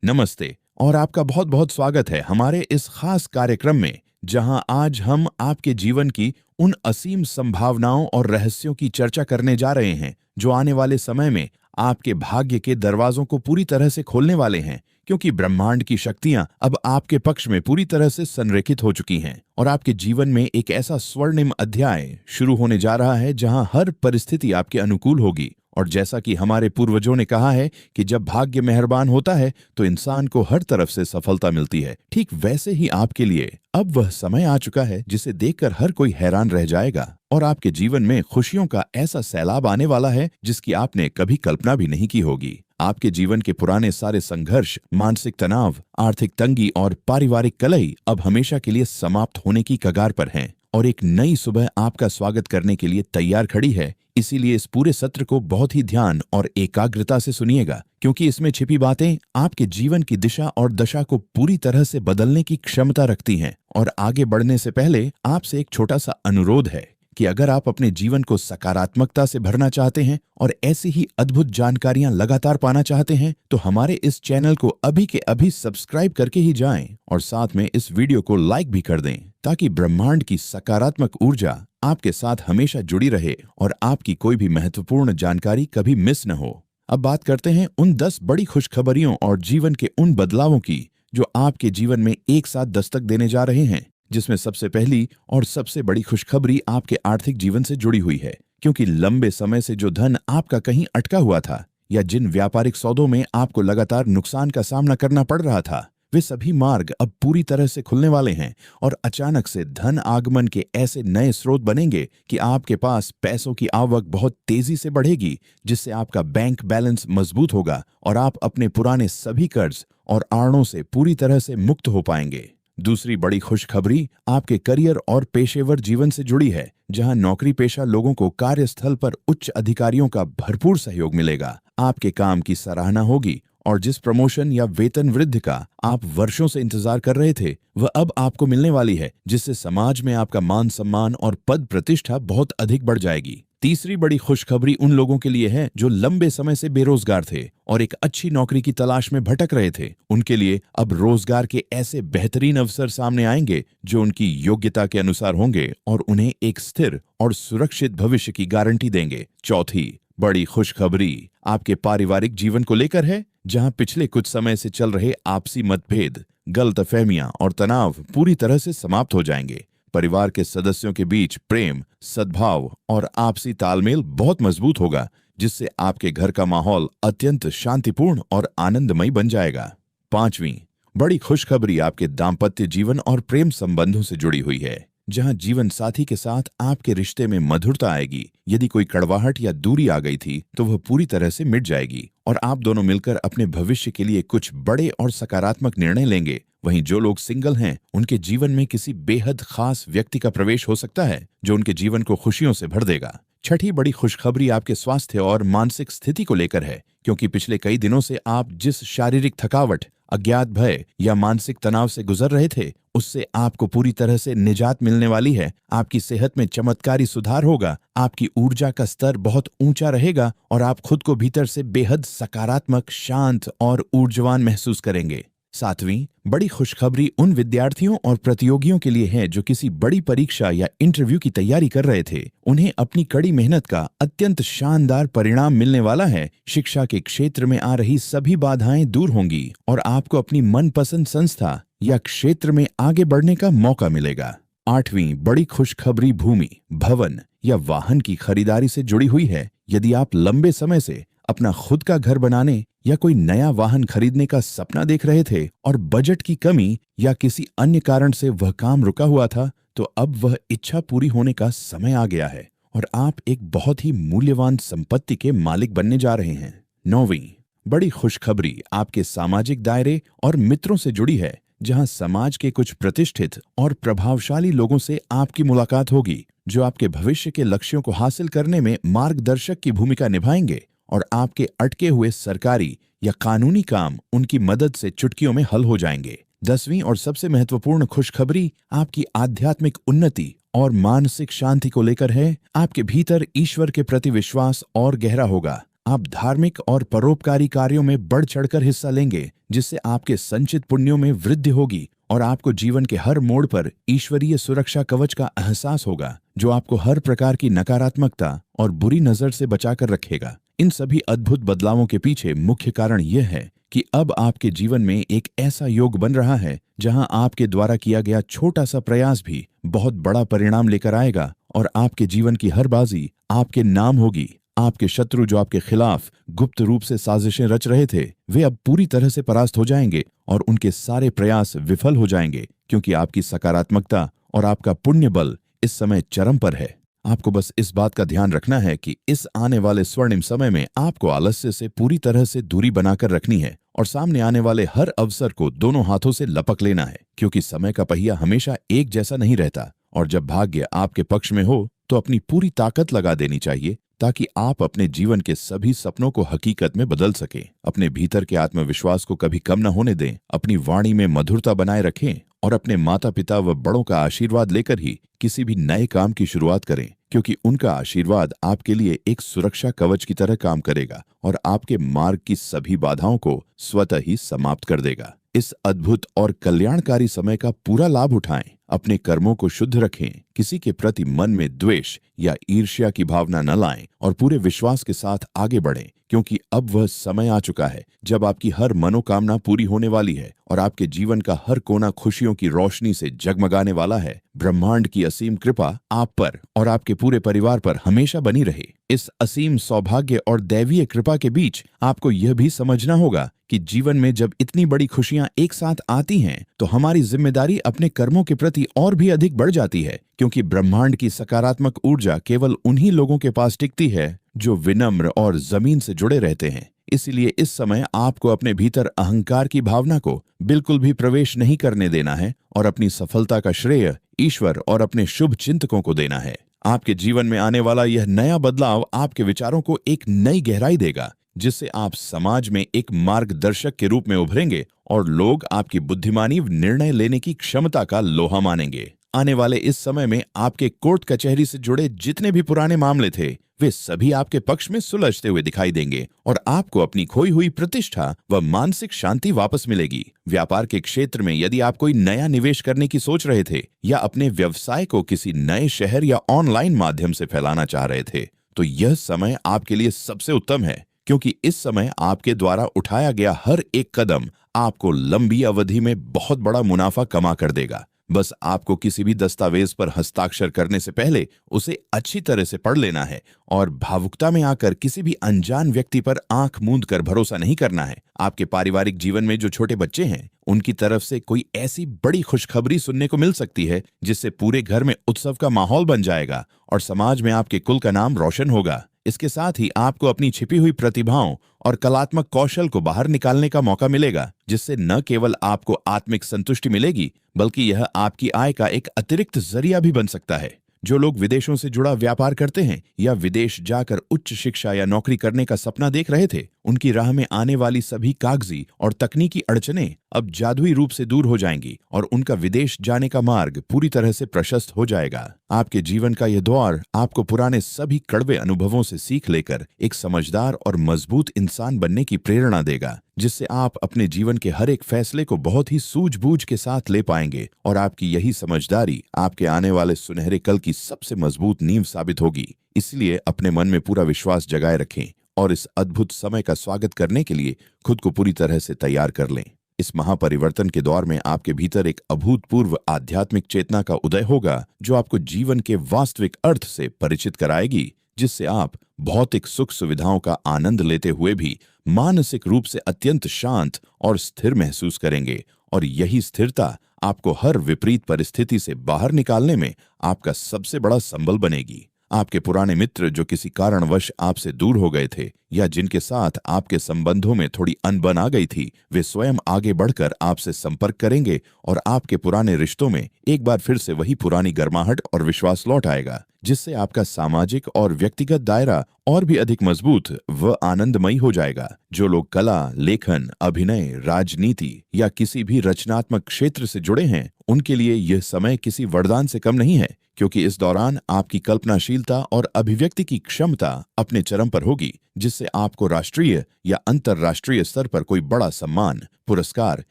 नमस्ते और आपका बहुत बहुत स्वागत है हमारे इस खास कार्यक्रम में, जहां आज हम आपके जीवन की उन असीम संभावनाओं और रहस्यों की चर्चा करने जा रहे हैं जो आने वाले समय में आपके भाग्य के दरवाजों को पूरी तरह से खोलने वाले हैं, क्योंकि ब्रह्मांड की शक्तियां अब आपके पक्ष में पूरी तरह से संरेखित हो चुकी हैं और आपके जीवन में एक ऐसा स्वर्णिम अध्याय शुरू होने जा रहा है जहां हर परिस्थिति आपके अनुकूल होगी। और जैसा कि हमारे पूर्वजों ने कहा है कि जब भाग्य मेहरबान होता है तो इंसान को हर तरफ से सफलता मिलती है, ठीक वैसे ही आपके लिए अब वह समय आ चुका है जिसे देखकर हर कोई हैरान रह जाएगा और आपके जीवन में खुशियों का ऐसा सैलाब आने वाला है जिसकी आपने कभी कल्पना भी नहीं की होगी। आपके जीवन के पुराने सारे संघर्ष, मानसिक तनाव, आर्थिक तंगी और पारिवारिक कलह अब हमेशा के लिए समाप्त होने की कगार पर हैं और एक नई सुबह आपका स्वागत करने के लिए तैयार खड़ी है। इसीलिए इस पूरे सत्र को बहुत ही ध्यान और एकाग्रता से सुनिएगा, क्योंकि इसमें छिपी बातें आपके जीवन की दिशा और दशा को पूरी तरह से बदलने की क्षमता रखती हैं। और आगे बढ़ने से पहले आपसे एक छोटा सा अनुरोध है कि अगर आप अपने जीवन को सकारात्मकता से भरना चाहते हैं और ऐसी ही अद्भुत जानकारियां लगातार पाना चाहते हैं तो हमारे इस चैनल को अभी के अभी सब्सक्राइब करके ही जाएं और साथ में इस वीडियो को लाइक भी कर दें, ताकि ब्रह्मांड की सकारात्मक ऊर्जा आपके साथ हमेशा जुड़ी रहे और आपकी कोई भी महत्वपूर्ण जानकारी कभी मिस न हो। अब बात करते हैं उन 10 बड़ी खुशखबरियों और जीवन के उन बदलावों की जो आपके जीवन में एक साथ दस्तक देने जा रहे हैं, जिसमें सबसे पहली और सबसे बड़ी खुशखबरी आपके आर्थिक जीवन से जुड़ी हुई है, क्योंकि लंबे समय से जो धन आपका कहीं अटका हुआ था या जिन व्यापारिक सौदों में आपको लगातार नुकसान का सामना करना पड़ रहा था, वे सभी मार्ग अब पूरी तरह से खुलने वाले हैं और अचानक से धन आगमन के ऐसे नए स्रोत बनेंगे कि आपके पास पैसों की आवक बहुत तेजी से बढ़ेगी, जिससे आपका बैंक बैलेंस मजबूत होगा और आप अपने पुराने सभी कर्ज और आड़ों से पूरी तरह से मुक्त हो पाएंगे। दूसरी बड़ी खुशखबरी आपके करियर और पेशेवर जीवन से जुड़ी है, जहां नौकरी पेशा लोगों को कार्यस्थल पर उच्च अधिकारियों का भरपूर सहयोग मिलेगा। आपके काम की सराहना होगी और जिस प्रमोशन या वेतन वृद्धि का आप वर्षों से इंतजार कर रहे थे वह अब आपको मिलने वाली है, जिससे समाज में आपका मान सम्मान और पद प्रतिष्ठा बहुत अधिक बढ़ जाएगी। तीसरी बड़ी खुशखबरी उन लोगों के लिए है जो लंबे समय से बेरोजगार थे और एक अच्छी नौकरी की तलाश में भटक रहे थे। उनके लिए अब रोजगार के ऐसे बेहतरीन अवसर सामने आएंगे जो उनकी योग्यता के अनुसार होंगे और उन्हें एक स्थिर और सुरक्षित भविष्य की गारंटी देंगे। चौथी बड़ी खुशखबरी आपके पारिवारिक जीवन को लेकर है, जहां पिछले कुछ समय से चल रहे आपसी मतभेद, गलतफहमियां और तनाव पूरी तरह से समाप्त हो जाएंगे। परिवार के सदस्यों के बीच प्रेम, सद्भाव और आपसी तालमेल बहुत मजबूत होगा, जिससे आपके घर का माहौल अत्यंत शांतिपूर्ण और आनंदमय बन जाएगा। पांचवीं बड़ी खुशखबरी आपके दाम्पत्य जीवन और प्रेम संबंधों से जुड़ी हुई है, जहां जीवन साथी के साथ आपके रिश्ते में मधुरता आएगी। यदि कोई कड़वाहट या दूरी आ गई थी तो वह पूरी तरह से मिट जाएगी और आप दोनों मिलकर अपने भविष्य के लिए कुछ बड़े और सकारात्मक निर्णय लेंगे। वहीं जो लोग सिंगल हैं उनके जीवन में किसी बेहद खास व्यक्ति का प्रवेश हो सकता है जो उनके जीवन को खुशियों से भर देगा। छठी बड़ी खुशखबरी आपके स्वास्थ्य और मानसिक स्थिति को लेकर है, क्योंकि पिछले कई दिनों से आप जिस शारीरिक थकावट, अज्ञात भय या मानसिक तनाव से गुजर रहे थे उससे आपको पूरी तरह से निजात मिलने वाली है। आपकी सेहत में चमत्कारी सुधार होगा, आपकी ऊर्जा का स्तर बहुत ऊंचा रहेगा और आप खुद को भीतर से बेहद सकारात्मक, शांत और ऊर्जावान महसूस करेंगे। सातवीं बड़ी खुशखबरी उन विद्यार्थियों और प्रतियोगियों के लिए है जो किसी बड़ी परीक्षा या इंटरव्यू की तैयारी कर रहे थे। उन्हें अपनी कड़ी मेहनत का अत्यंत शानदार परिणाम मिलने वाला है। शिक्षा के क्षेत्र में आ रही सभी बाधाएं दूर होंगी और आपको अपनी मनपसंद संस्था या क्षेत्र में आगे बढ़ने का मौका मिलेगा। आठवीं बड़ी खुशखबरी भूमि, भवन या वाहन की खरीदारी से जुड़ी हुई है। यदि आप लंबे समय से अपना खुद का घर बनाने या कोई नया वाहन खरीदने का सपना देख रहे थे और बजट की कमी या किसी अन्य कारण से वह काम रुका हुआ था, तो अब वह इच्छा पूरी होने का समय आ गया है और आप एक बहुत ही मूल्यवान संपत्ति के मालिक बनने जा रहे हैं। नौवीं बड़ी खुशखबरी आपके सामाजिक दायरे और मित्रों से जुड़ी है, जहां समाज के कुछ प्रतिष्ठित और प्रभावशाली लोगों से आपकी मुलाकात होगी जो आपके भविष्य के लक्ष्यों को हासिल करने में मार्गदर्शक की भूमिका निभाएंगे और आपके अटके हुए सरकारी या कानूनी काम उनकी मदद से चुटकियों में हल हो जाएंगे। 10वीं और सबसे महत्वपूर्ण खुशखबरी आपकी आध्यात्मिक उन्नति और मानसिक शांति को लेकर है। आपके भीतर ईश्वर के प्रति विश्वास और गहरा होगा। आप धार्मिक और परोपकारी कार्यों में बढ़ चढ़कर हिस्सा लेंगे, जिससे आपके संचित पुण्यों में वृद्धि होगी और आपको जीवन के हर मोड़ पर ईश्वरीय सुरक्षा कवच का एहसास होगा, जो आपको हर प्रकार की नकारात्मकता और बुरी नजर से बचाकर रखेगा। इन सभी अद्भुत बदलावों के पीछे मुख्य कारण यह है कि अब आपके जीवन में एक ऐसा योग बन रहा है जहां आपके द्वारा किया गया छोटा सा प्रयास भी बहुत बड़ा परिणाम लेकर आएगा और आपके जीवन की हर बाजी आपके नाम होगी। आपके शत्रु जो आपके खिलाफ गुप्त रूप से साजिशें रच रहे थे, वे अब पूरी तरह से परास्त हो जाएंगे और उनके सारे प्रयास विफल हो जाएंगे, क्योंकि आपकी सकारात्मकता और आपका पुण्य बल इस समय चरम पर है। आपको बस इस बात का ध्यान रखना है कि इस आने वाले स्वर्णिम समय में आपको आलस्य से पूरी तरह से दूरी बनाकर रखनी है और सामने आने वाले हर अवसर को दोनों हाथों से लपक लेना है, क्योंकि समय का पहिया हमेशा एक जैसा नहीं रहता और जब भाग्य आपके पक्ष में हो तो अपनी पूरी ताकत लगा देनी चाहिए, ताकि आप अपने जीवन के सभी सपनों को हकीकत में बदल सकें। अपने भीतर के आत्मविश्वास को कभी कम न होने दें, अपनी वाणी में मधुरता बनाए रखें और अपने माता पिता व बड़ों का आशीर्वाद लेकर ही किसी भी नए काम की शुरुआत करें, क्योंकि उनका आशीर्वाद आपके लिए एक सुरक्षा कवच की तरह काम करेगा और आपके मार्ग की सभी बाधाओं को स्वतः ही समाप्त कर देगा। इस अद्भुत और कल्याणकारी समय का पूरा लाभ उठाएं, अपने कर्मों को शुद्ध रखें, किसी के प्रति मन में द्वेष या ईर्ष्या की भावना न लाएं और पूरे विश्वास के साथ आगे बढ़ें, क्योंकि अब वह समय आ चुका है जब आपकी हर मनोकामना पूरी होने वाली है और आपके जीवन का हर कोना खुशियों की रोशनी से जगमगाने वाला है। ब्रह्मांड की असीम कृपा आप पर और आपके पूरे परिवार पर हमेशा बनी रहे। इस असीम सौभाग्य और दैवीय कृपा के बीच आपको यह भी समझना होगा कि जीवन में जब इतनी बड़ी खुशियां एक साथ आती हैं, तो हमारी जिम्मेदारी अपने कर्मों के प्रति और भी अधिक बढ़ जाती है, क्योंकि ब्रह्मांड की सकारात्मक ऊर्जा केवल उन्हीं लोगों के पास टिकती है जो विनम्र और जमीन से जुड़े रहते हैं। इसलिए इस समय आपको अपने भीतर अहंकार की भावना को बिल्कुल भी प्रवेश नहीं करने देना है और अपनी सफलता का श्रेय ईश्वर और अपने शुभ चिंतकों को देना है। आपके जीवन में आने वाला यह नया बदलाव आपके विचारों को एक नई गहराई देगा, जिससे आप समाज में एक मार्गदर्शक के रूप में उभरेंगे और लोग आपकी बुद्धिमानी निर्णय लेने की क्षमता का लोहा मानेंगे। आने वाले इस समय में आपके कोर्ट कचहरी से जुड़े जितने भी पुराने मामले थे, वे सभी आपके पक्ष में सुलझते हुए दिखाई देंगे और आपको अपनी खोई हुई प्रतिष्ठा व मानसिक शांति वापस मिलेगी। व्यापार के क्षेत्र में यदि आप कोई नया निवेश करने की सोच रहे थे या अपने व्यवसाय को किसी नए शहर या ऑनलाइन माध्यम से फैलाना चाह रहे थे, तो यह समय आपके लिए सबसे उत्तम है, क्योंकि इस समय आपके द्वारा उठाया गया हर एक कदम आपको लंबी अवधि में बहुत बड़ा मुनाफा कमा कर देगा। बस आपको किसी भी दस्तावेज पर हस्ताक्षर करने से पहले उसे अच्छी तरह से पढ़ लेना है और भावुकता में आकर किसी भी अनजान व्यक्ति पर आंख मूंद कर भरोसा नहीं करना है। आपके पारिवारिक जीवन में जो छोटे बच्चे हैं, उनकी तरफ से कोई ऐसी बड़ी खुशखबरी सुनने को मिल सकती है जिससे पूरे घर में उत्सव का माहौल बन जाएगा और समाज में आपके कुल का नाम रोशन होगा। इसके साथ ही आपको अपनी छिपी हुई प्रतिभाओं और कलात्मक कौशल को बाहर निकालने का मौका मिलेगा, जिससे न केवल आपको आत्मिक संतुष्टि मिलेगी, बल्कि यह आपकी आय का एक अतिरिक्त जरिया भी बन सकता है। जो लोग विदेशों से जुड़ा व्यापार करते हैं या विदेश जाकर उच्च शिक्षा या नौकरी करने का सपना देख रहे थे, उनकी राह में आने वाली सभी कागजी और तकनीकी अड़चनें अब जादुई रूप से दूर हो जाएंगी और उनका विदेश जाने का मार्ग पूरी तरह से प्रशस्त हो जाएगा। आपके जीवन का यह दौर आपको पुराने सभी कड़वे अनुभवों से सीख लेकर एक समझदार और मजबूत इंसान बनने की प्रेरणा देगा, जिससे आप अपने जीवन के हर एक फैसले को बहुत ही सूझबूझ के साथ ले पाएंगे और आपकी यही समझदारी आपके आने वाले सुनहरे कल की सबसे मजबूत नींव साबित होगी। इसलिए अपने मन में पूरा विश्वास जगाए रखें और इस अद्भुत समय का स्वागत करने के लिए खुद को पूरी तरह से तैयार कर लें। इस महापरिवर्तन के दौर में आपके भीतर एक अभूतपूर्व आध्यात्मिक चेतना का उदय होगा, जो आपको जीवन के वास्तविक अर्थ से परिचित कराएगी, जिससे आप भौतिक सुख सुविधाओं का आनंद लेते हुए भी मानसिक रूप से अत्यंत शांत और स्थिर महसूस करेंगे और यही स्थिरता आपको हर विपरीत परिस्थिति से बाहर निकालने में आपका सबसे बड़ा संबल बनेगी। आपके पुराने मित्र जो किसी कारणवश आपसे दूर हो गए थे या जिनके साथ आपके संबंधों में थोड़ी अनबन आ गई थी, वे स्वयं आगे बढ़कर आपसे संपर्क करेंगे और आपके पुराने रिश्तों में एक बार फिर से वही पुरानी गर्माहट और विश्वास लौट आएगा, जिससे आपका सामाजिक और व्यक्तिगत दायरा और भी अधिक मजबूत व आनंदमयी हो जाएगा। जो लोग कला, लेखन, अभिनय, राजनीति या किसी भी रचनात्मक क्षेत्र से जुड़े हैं, उनके लिए यह समय किसी वरदान से कम नहीं है, क्योंकि इस दौरान आपकी कल्पनाशीलता और अभिव्यक्ति की क्षमता अपने चरम पर होगी, जिससे आपको राष्ट्रीय या अंतर्राष्ट्रीय स्तर पर कोई बड़ा सम्मान, पुरस्कार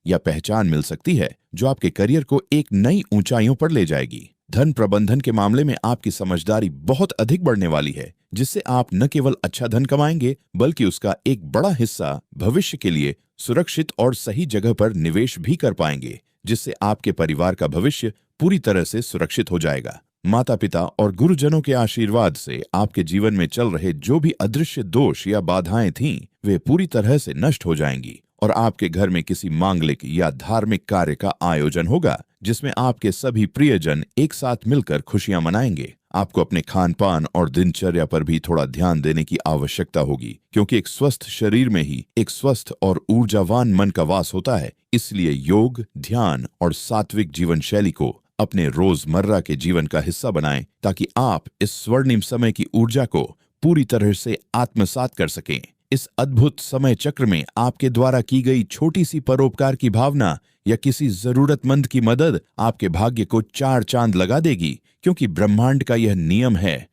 या पहचान मिल सकती है, जो आपके करियर को एक नई ऊंचाइयों पर ले जाएगी। धन प्रबंधन के मामले में आपकी समझदारी बहुत अधिक बढ़ने वाली है, जिससे आप न केवल अच्छा धन कमाएंगे, बल्कि उसका एक बड़ा हिस्सा भविष्य के लिए सुरक्षित और सही जगह पर निवेश भी कर पाएंगे, जिससे आपके परिवार का भविष्य पूरी तरह से सुरक्षित हो जाएगा। माता पिता और गुरुजनों के आशीर्वाद से आपके जीवन में चल रहे जो भी अदृश्य दोष या बाधाएं थीं, वे पूरी तरह से नष्ट हो जाएंगी और आपके घर में किसी मांगलिक या धार्मिक कार्य का आयोजन होगा, जिसमें आपके सभी प्रियजन एक साथ मिलकर खुशियां मनाएंगे। आपको अपने खान पान और दिनचर्या पर भी थोड़ा ध्यान देने की आवश्यकता होगी, क्योंकि एक स्वस्थ शरीर में ही एक स्वस्थ और ऊर्जावान मन का वास होता है। इसलिए योग, ध्यान और सात्विक जीवन शैली को अपने रोजमर्रा के जीवन का हिस्सा बनाएं, ताकि आप इस स्वर्णिम समय की ऊर्जा को पूरी तरह से आत्मसात कर सकें। इस अद्भुत समय चक्र में आपके द्वारा की गई छोटी सी परोपकार की भावना या किसी जरूरतमंद की मदद आपके भाग्य को 4 चांद लगा देगी, क्योंकि ब्रह्मांड का यह नियम है